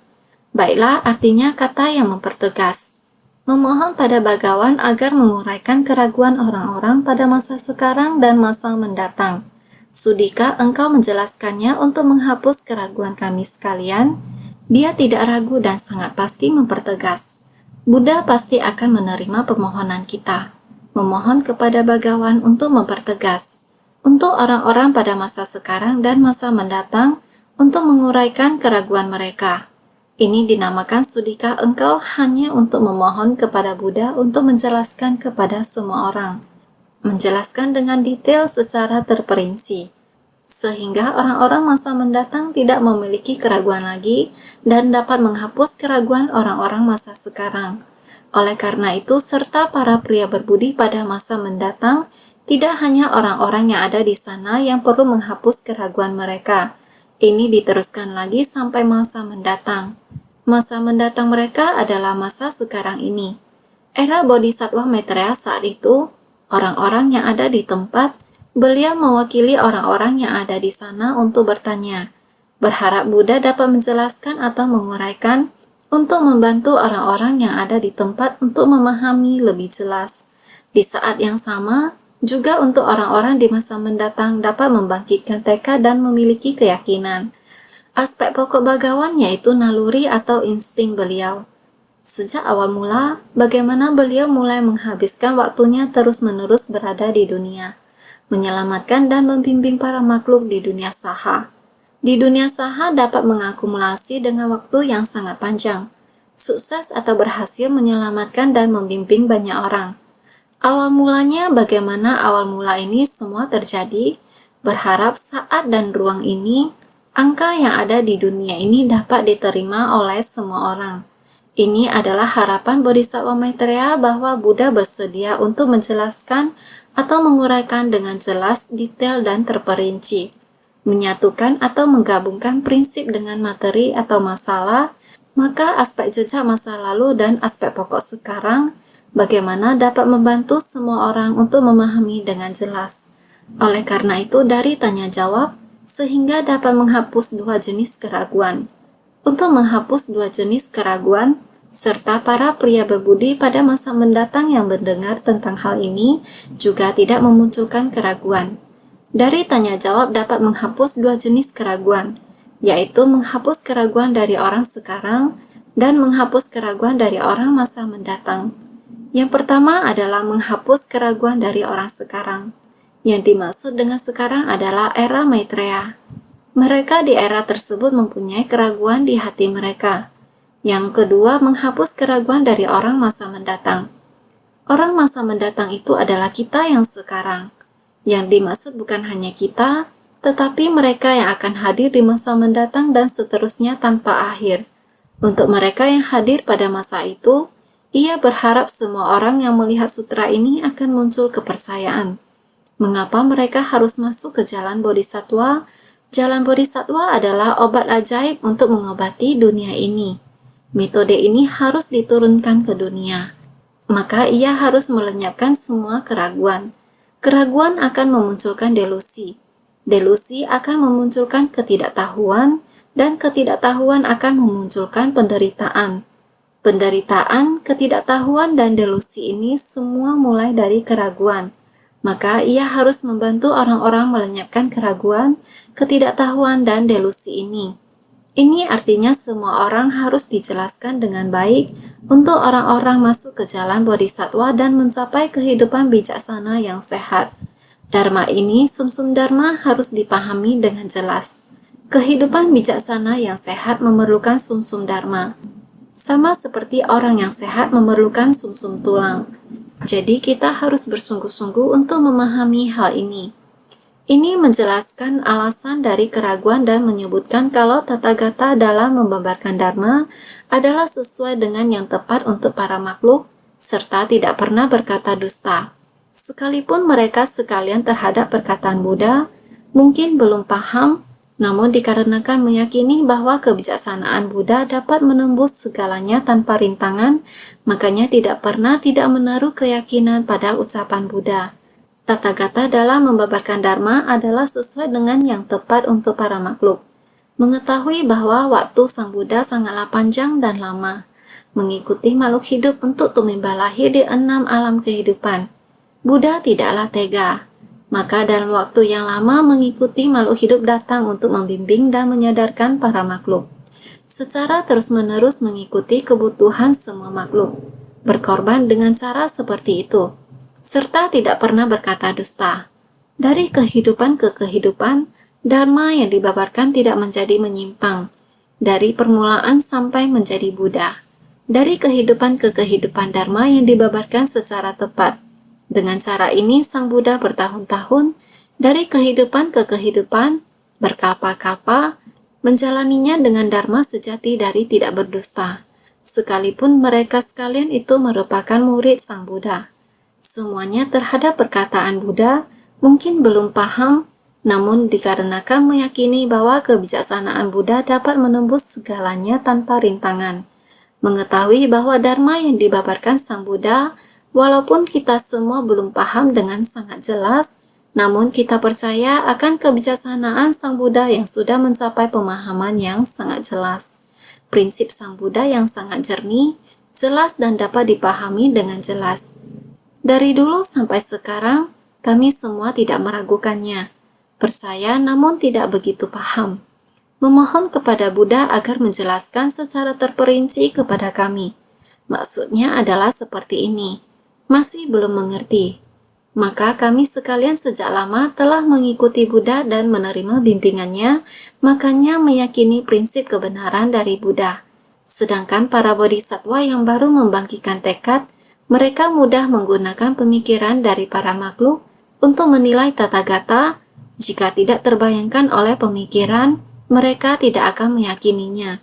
Baiklah artinya kata yang mempertegas. Memohon pada Bhagawan agar menguraikan keraguan orang-orang pada masa sekarang dan masa mendatang. Sudikah engkau menjelaskannya untuk menghapus keraguan kami sekalian? Dia tidak ragu dan sangat pasti mempertegas. Buddha pasti akan menerima permohonan kita. Memohon kepada Bhagawan untuk mempertegas. Untuk orang-orang pada masa sekarang dan masa mendatang, untuk menguraikan keraguan mereka. Ini dinamakan sudikah engkau hanya untuk memohon kepada Buddha untuk menjelaskan kepada semua orang. Menjelaskan dengan detail secara terperinci. Sehingga orang-orang masa mendatang tidak memiliki keraguan lagi dan dapat menghapus keraguan orang-orang masa sekarang. Oleh karena itu, serta para pria berbudi pada masa mendatang, tidak hanya orang-orang yang ada di sana yang perlu menghapus keraguan mereka. Ini diteruskan lagi sampai masa mendatang. Masa mendatang mereka adalah masa sekarang ini. Era Bodhisattva Maitreya saat itu, orang-orang yang ada di tempat, beliau mewakili orang-orang yang ada di sana untuk bertanya, berharap Buddha dapat menjelaskan atau menguraikan untuk membantu orang-orang yang ada di tempat untuk memahami lebih jelas. Di saat yang sama, juga untuk orang-orang di masa mendatang dapat membangkitkan tekad dan memiliki keyakinan. Aspek pokok Bhagawan yaitu naluri atau insting beliau. Sejak awal mula, bagaimana beliau mulai menghabiskan waktunya terus-menerus berada di dunia, menyelamatkan dan membimbing para makhluk di dunia saha. Di dunia saha dapat mengakumulasi dengan waktu yang sangat panjang, sukses atau berhasil menyelamatkan dan membimbing banyak orang. Awal mulanya bagaimana awal mula ini semua terjadi, berharap saat dan ruang ini, angka yang ada di dunia ini dapat diterima oleh semua orang. Ini adalah harapan Bodhisattva Maitreya bahwa Buddha bersedia untuk menjelaskan atau menguraikan dengan jelas, detail, dan terperinci. Menyatukan atau menggabungkan prinsip dengan materi atau masalah, maka aspek jejak masa lalu dan aspek pokok sekarang, bagaimana dapat membantu semua orang untuk memahami dengan jelas. Oleh karena itu, dari tanya jawab, sehingga dapat menghapus dua jenis keraguan. Untuk menghapus dua jenis keraguan, serta para pria berbudi pada masa mendatang yang mendengar tentang hal ini, juga tidak memunculkan keraguan. Dari tanya jawab dapat menghapus dua jenis keraguan, yaitu menghapus keraguan dari orang sekarang dan menghapus keraguan dari orang masa mendatang. Yang pertama adalah menghapus keraguan dari orang sekarang, Yang dimaksud dengan sekarang adalah era Maitreya. Mereka di era tersebut mempunyai keraguan di hati mereka. Yang kedua, menghapus keraguan dari orang masa mendatang. Orang masa mendatang itu adalah kita yang sekarang. Yang dimaksud bukan hanya kita, tetapi mereka yang akan hadir di masa mendatang dan seterusnya tanpa akhir. Untuk mereka yang hadir pada masa itu, ia berharap semua orang yang melihat sutra ini akan muncul kepercayaan. Mengapa mereka harus masuk ke jalan bodhisattva? Jalan bodhisattva adalah obat ajaib untuk mengobati dunia ini. Metode ini harus diturunkan ke dunia. Maka ia harus melenyapkan semua keraguan. Keraguan akan memunculkan delusi. Delusi akan memunculkan ketidaktahuan, dan ketidaktahuan akan memunculkan penderitaan. Penderitaan, ketidaktahuan, dan delusi ini semua mulai dari keraguan. Maka ia harus membantu orang-orang melenyapkan keraguan, ketidaktahuan, dan delusi ini. Ini artinya semua orang harus dijelaskan dengan baik untuk orang-orang masuk ke jalan bodhisattva dan mencapai kehidupan bijaksana yang sehat. Dharma ini, sumsum dharma, harus dipahami dengan jelas. Kehidupan bijaksana yang sehat memerlukan sumsum dharma. Sama seperti orang yang sehat memerlukan sumsum tulang. Jadi kita harus bersungguh-sungguh untuk memahami hal ini. Ini menjelaskan alasan dari keraguan dan menyebutkan kalau Tathagata dalam membabarkan Dharma adalah sesuai dengan yang tepat untuk para makhluk, serta tidak pernah berkata dusta. Sekalipun mereka sekalian terhadap perkataan Buddha, mungkin belum paham, namun dikarenakan meyakini bahwa kebijaksanaan Buddha dapat menembus segalanya tanpa rintangan, makanya tidak pernah tidak menaruh keyakinan pada ucapan Buddha. Tathagata dalam membabarkan Dharma adalah sesuai dengan yang tepat untuk para makhluk. Mengetahui bahwa waktu Sang Buddha sangatlah panjang dan lama. Mengikuti makhluk hidup untuk tumimba lahir di 6 alam kehidupan. Buddha tidaklah tega. Maka dalam waktu yang lama mengikuti makhluk hidup datang untuk membimbing dan menyadarkan para makhluk. Secara terus-menerus mengikuti kebutuhan semua makhluk. Berkorban dengan cara seperti itu. Serta tidak pernah berkata dusta. Dari kehidupan ke kehidupan, Dharma yang dibabarkan tidak menjadi menyimpang. Dari permulaan sampai menjadi Buddha. Dari kehidupan ke kehidupan Dharma yang dibabarkan secara tepat. Dengan cara ini, Sang Buddha bertahun-tahun, dari kehidupan ke kehidupan, berkalpa-kalpa, menjalaninya dengan Dharma sejati dari tidak berdusta. Sekalipun mereka sekalian itu merupakan murid Sang Buddha. Semuanya terhadap perkataan Buddha mungkin belum paham, namun dikarenakan meyakini bahwa kebijaksanaan Buddha dapat menembus segalanya tanpa rintangan. Mengetahui bahwa Dharma yang dibabarkan Sang Buddha, walaupun kita semua belum paham dengan sangat jelas, namun kita percaya akan kebijaksanaan Sang Buddha yang sudah mencapai pemahaman yang sangat jelas. Prinsip Sang Buddha yang sangat jernih, jelas dan dapat dipahami dengan jelas. Dari dulu sampai sekarang, kami semua tidak meragukannya. Percaya namun tidak begitu paham. Memohon kepada Buddha agar menjelaskan secara terperinci kepada kami. Maksudnya adalah seperti ini. Masih belum mengerti. Maka kami sekalian sejak lama telah mengikuti Buddha dan menerima bimbingannya, makanya meyakini prinsip kebenaran dari Buddha. Sedangkan para bodhisattva yang baru membangkitkan tekad, mereka mudah menggunakan pemikiran dari para makhluk untuk menilai Tathagata. Jika tidak terbayangkan oleh pemikiran, mereka tidak akan meyakininya.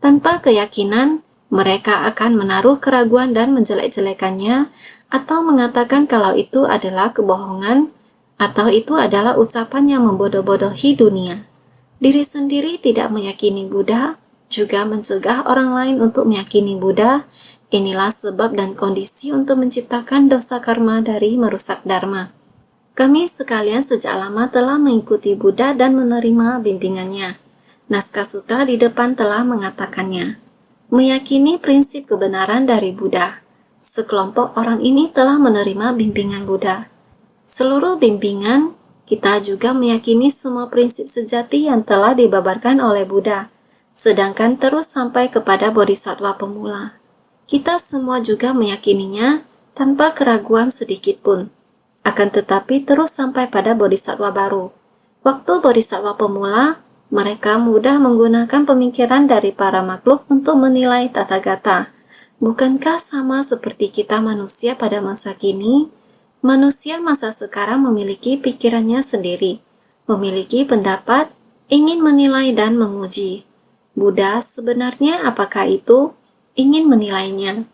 Tanpa keyakinan, mereka akan menaruh keraguan dan menjelek-jelekannya, atau mengatakan kalau itu adalah kebohongan, atau itu adalah ucapan yang membodoh-bodohi dunia. Diri sendiri tidak meyakini Buddha, juga mencegah orang lain untuk meyakini Buddha. Inilah sebab dan kondisi untuk menciptakan dosa karma dari merusak Dharma. Kami sekalian sejak lama telah mengikuti Buddha dan menerima bimbingannya. Naskah sutra di depan telah mengatakannya. Meyakini prinsip kebenaran dari Buddha. Sekelompok orang ini telah menerima bimbingan Buddha. Seluruh bimbingan, kita juga meyakini semua prinsip sejati yang telah dibabarkan oleh Buddha, sedangkan terus sampai kepada bodhisattva pemula. Kita semua juga meyakininya tanpa keraguan sedikit pun. Akan tetapi terus sampai pada bodhisattva baru. Waktu bodhisattva pemula, mereka mudah menggunakan pemikiran dari para makhluk untuk menilai Tathagata. Bukankah sama seperti kita manusia pada masa kini? Manusia masa sekarang memiliki pikirannya sendiri, memiliki pendapat, ingin menilai dan menguji. Buddha sebenarnya apakah itu? Ingin menilainya.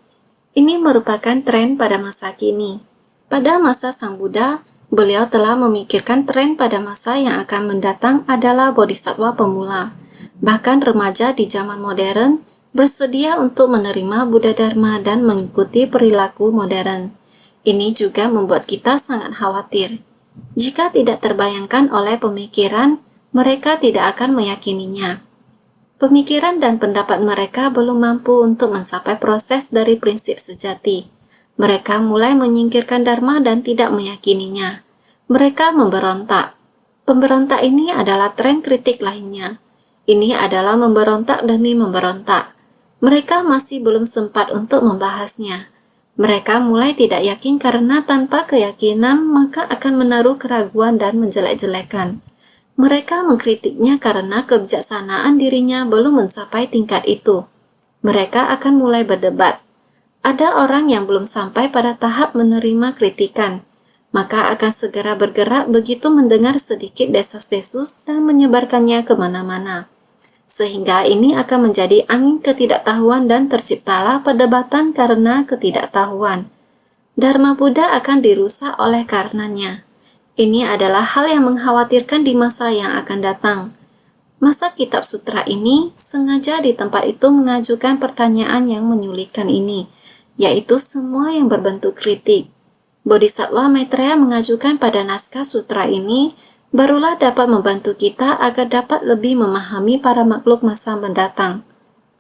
Ini merupakan tren pada masa kini. Pada masa Sang Buddha, beliau telah memikirkan tren pada masa yang akan mendatang adalah bodhisattva pemula. Bahkan remaja di zaman modern bersedia untuk menerima Buddha Dharma dan mengikuti perilaku modern. Ini juga membuat kita sangat khawatir. Jika tidak terbayangkan oleh pemikiran, mereka tidak akan meyakininya. Pemikiran dan pendapat mereka belum mampu untuk mencapai proses dari prinsip sejati. Mereka mulai menyingkirkan Dharma dan tidak meyakininya. Mereka memberontak. Pemberontak ini adalah tren kritik lainnya. Ini adalah memberontak demi memberontak. Mereka masih belum sempat untuk membahasnya. Mereka mulai tidak yakin karena tanpa keyakinan maka akan menaruh keraguan dan menjelek-jelekan. Mereka mengkritiknya karena kebijaksanaan dirinya belum mencapai tingkat itu. Mereka akan mulai berdebat. Ada orang yang belum sampai pada tahap menerima kritikan, maka akan segera bergerak begitu mendengar sedikit desas-desus dan menyebarkannya kemana-mana. Sehingga ini akan menjadi angin ketidaktahuan dan terciptalah perdebatan karena ketidaktahuan. Dharma Buddha akan dirusak oleh karenanya. Ini adalah hal yang mengkhawatirkan di masa yang akan datang. Masa kitab sutra ini sengaja di tempat itu mengajukan pertanyaan yang menyulitkan ini, yaitu semua yang berbentuk kritik. Bodhisattva Maitreya mengajukan pada naskah sutra ini, barulah dapat membantu kita agar dapat lebih memahami para makhluk masa mendatang.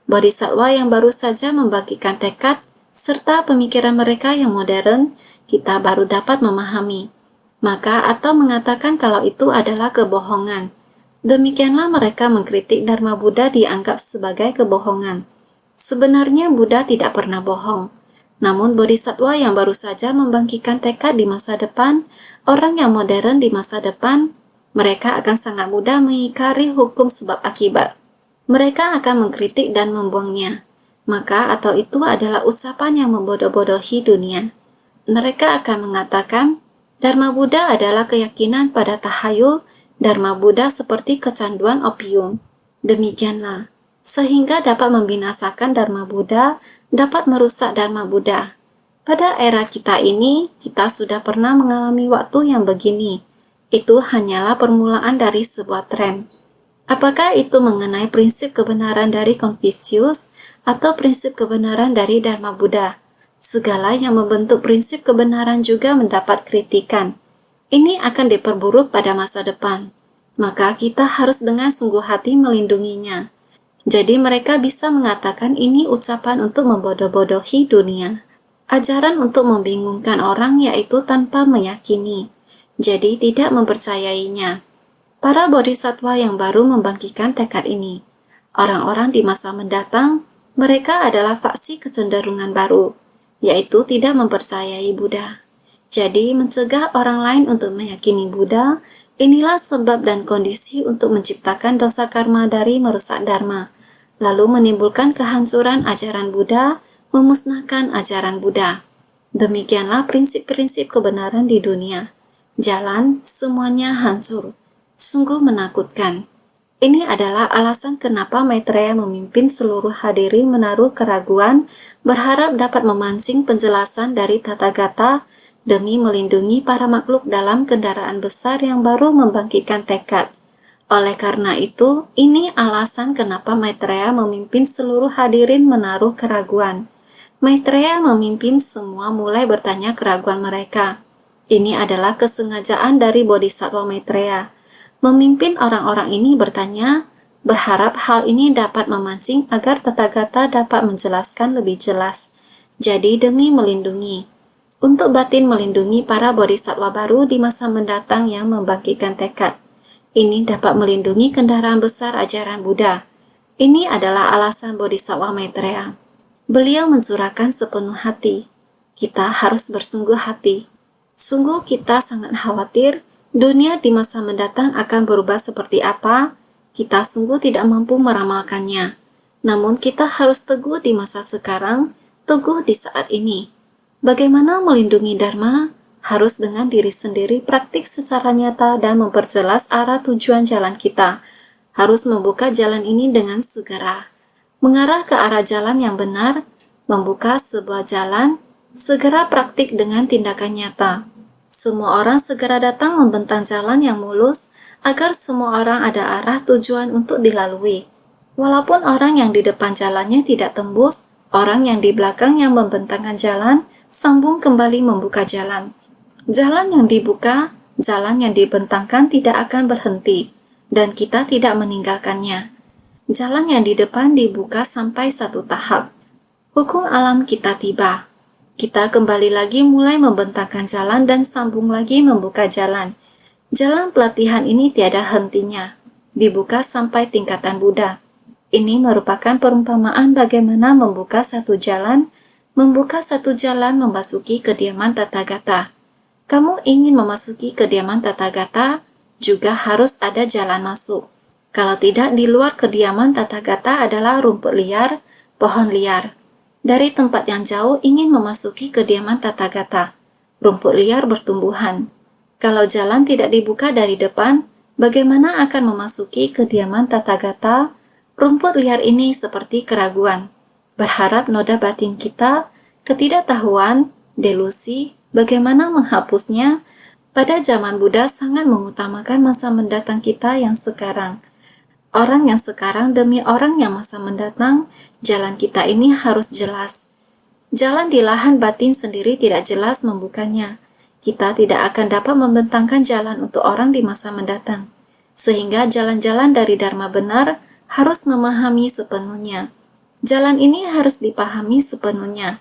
Bodhisattva yang baru saja membagikan tekad, serta pemikiran mereka yang modern, kita baru dapat memahami. Maka atau mengatakan kalau itu adalah kebohongan. Demikianlah mereka mengkritik Dharma Buddha dianggap sebagai kebohongan. Sebenarnya Buddha tidak pernah bohong. Namun bodhisattva yang baru saja membangkitkan tekad di masa depan, orang yang modern di masa depan, mereka akan sangat mudah mengingkari hukum sebab akibat. Mereka akan mengkritik dan membuangnya. Maka atau itu adalah ucapan yang membodoh-bodohi dunia. Mereka akan mengatakan, Dharma Buddha adalah keyakinan pada tahayul, Dharma Buddha seperti kecanduan opium. Demikianlah, sehingga dapat membinasakan Dharma Buddha, dapat merusak Dharma Buddha. Pada era kita ini, kita sudah pernah mengalami waktu yang begini. Itu hanyalah permulaan dari sebuah tren. Apakah itu mengenai prinsip kebenaran dari Confucius atau prinsip kebenaran dari Dharma Buddha? Segala yang membentuk prinsip kebenaran juga mendapat kritikan. Ini akan diperburuk pada masa depan. Maka kita harus dengan sungguh hati melindunginya. Jadi mereka bisa mengatakan ini ucapan untuk membodoh-bodohi dunia. Ajaran untuk membingungkan orang yaitu tanpa meyakini. Jadi tidak mempercayainya. Para bodhisattva yang baru membangkitkan tekad ini. Orang-orang di masa mendatang, mereka adalah faksi kecenderungan baru, yaitu tidak mempercayai Buddha. Jadi, mencegah orang lain untuk meyakini Buddha, inilah sebab dan kondisi untuk menciptakan dosa karma dari merusak Dharma, lalu menimbulkan kehancuran ajaran Buddha, memusnahkan ajaran Buddha. Demikianlah prinsip-prinsip kebenaran di dunia. Jalan, semuanya hancur. Sungguh menakutkan. Ini adalah alasan kenapa Maitreya memimpin seluruh hadirin menaruh keraguan, berharap dapat memancing penjelasan dari Tathagata demi melindungi para makhluk dalam kendaraan besar yang baru membangkitkan tekad. Oleh karena itu, ini alasan kenapa Maitreya memimpin seluruh hadirin menaruh keraguan. Maitreya memimpin semua mulai bertanya keraguan mereka. Ini adalah kesengajaan dari Bodhisattva Maitreya. Memimpin orang-orang ini bertanya, berharap hal ini dapat memancing agar Tathagata dapat menjelaskan lebih jelas. Jadi demi melindungi. Untuk batin melindungi para bodhisattva baru di masa mendatang yang membangkitkan tekad. Ini dapat melindungi kendaraan besar ajaran Buddha. Ini adalah alasan Bodhisattva Maitreya. Beliau mencurahkan sepenuh hati. Kita harus bersungguh hati. Sungguh kita sangat khawatir dunia di masa mendatang akan berubah seperti apa. Kita sungguh tidak mampu meramalkannya. Namun kita harus teguh di masa sekarang, teguh di saat ini. Bagaimana melindungi Dharma? Harus dengan diri sendiri praktik secara nyata dan memperjelas arah tujuan jalan kita. Harus membuka jalan ini dengan segera. Mengarah ke arah jalan yang benar, membuka sebuah jalan, segera praktik dengan tindakan nyata. Semua orang segera datang membentang jalan yang mulus agar semua orang ada arah tujuan untuk dilalui. Walaupun orang yang di depan jalannya tidak tembus, orang yang di belakang yang membentangkan jalan sambung kembali membuka jalan. Jalan yang dibuka, jalan yang dibentangkan tidak akan berhenti, dan kita tidak meninggalkannya. Jalan yang di depan dibuka sampai satu tahap. Hukum alam kita tiba. Kita kembali lagi mulai membentangkan jalan dan sambung lagi membuka jalan. Jalan pelatihan ini tiada hentinya, dibuka sampai tingkatan Buddha. Ini merupakan perumpamaan bagaimana membuka satu jalan memasuki kediaman Tathagata. Kamu ingin memasuki kediaman Tathagata, juga harus ada jalan masuk. Kalau tidak, di luar kediaman Tathagata adalah rumput liar, pohon liar. Dari tempat yang jauh ingin memasuki kediaman Tathagata, rumput liar bertumbuhan. Kalau jalan tidak dibuka dari depan, bagaimana akan memasuki kediaman Tathagata? Rumput liar ini seperti keraguan. Berharap noda batin kita, ketidaktahuan, delusi, bagaimana menghapusnya? Pada zaman Buddha sangat mengutamakan masa mendatang kita yang sekarang. Orang yang sekarang demi orang yang masa mendatang, jalan kita ini harus jelas. Jalan di lahan batin sendiri tidak jelas membukanya. Kita tidak akan dapat membentangkan jalan untuk orang di masa mendatang. Sehingga jalan-jalan dari Dharma benar harus memahami sepenuhnya. Jalan ini harus dipahami sepenuhnya,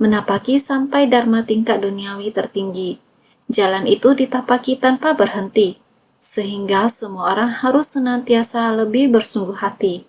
menapaki sampai Dharma tingkat duniawi tertinggi. Jalan itu ditapaki tanpa berhenti, sehingga semua orang harus senantiasa lebih bersungguh hati.